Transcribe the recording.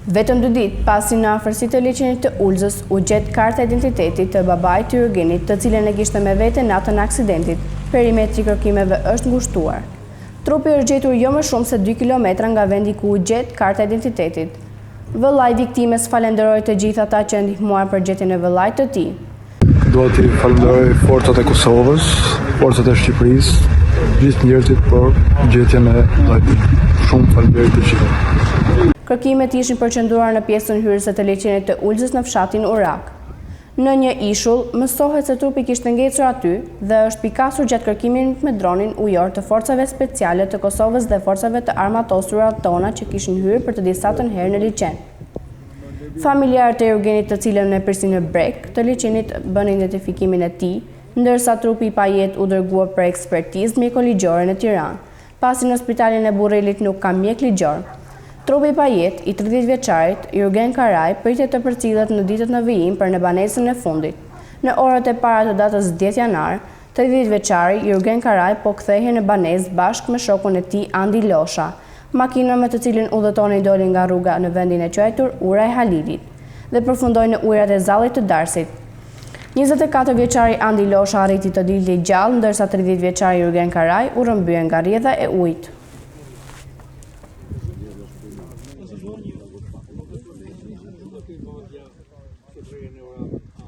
Vetëm 2 ditë pasi në afërsi të liçenit të Ulzës u gjet karta identitetit të babait të Jurgenit, të cilën e kishte me vete natën e aksidentit, perimetri i kërkimeve është ngushtuar. Trupi është gjetur jo më shumë se 2 kilometra nga vendi ku u gjet karta identitetit. Vëllai i viktimës falenderoi të gjithë ata që ndihmuan për gjetjen e vëllait të tij. Dua t'i falenderoj forcat e Kosovës, forcat e Shqipërisë, gjithë njerëzit për gjetjen e vllajtit. Shumë faleminderit të gjithëve. Kërkimet ishin përqendruar në pjesën hyrëse të liçenit të Ulzës në fshatin Urak. Në një ishull, mësohet se trupi kishte ngecur aty dhe është pikasur gjatë kërkimit me dronin ujor të forcave speciale të Kosovës dhe forcave të armatosura tona që kishin hyrë për të disatën herë në liçen. Familjarët e Jurgenit, të cilën e prisin në breg të liçenit, bën identifikimin e tij, ndërsa trupi i pajet u dërguar për ekspertizë mjekoligjore në Tiranë, pasi në spitalin e Burrelit nuk ka mjek ligjor. Trupi i pajet i 30 vjeçarit Jurgen Karaj pritet të përcillet në ditët në vijim për në banesën e fundit. Në orët e para të datës 10 janar, 30 vjeçari Jurgen Karaj po kthehej në banesë bashkë me shokun e tij Andi Losha, makina me të cilën udhëtoni doli nga rruga në vendin e quajtur Ura e Halilit dhe përfundoi në ujërat e Zallit të Darsit. 24 vjeçari Andi Losha arriti të dilej gjallë, ndërsa 30 vjeçari Jurgen Karaj u rrëmbye nga rrjedha e ujit.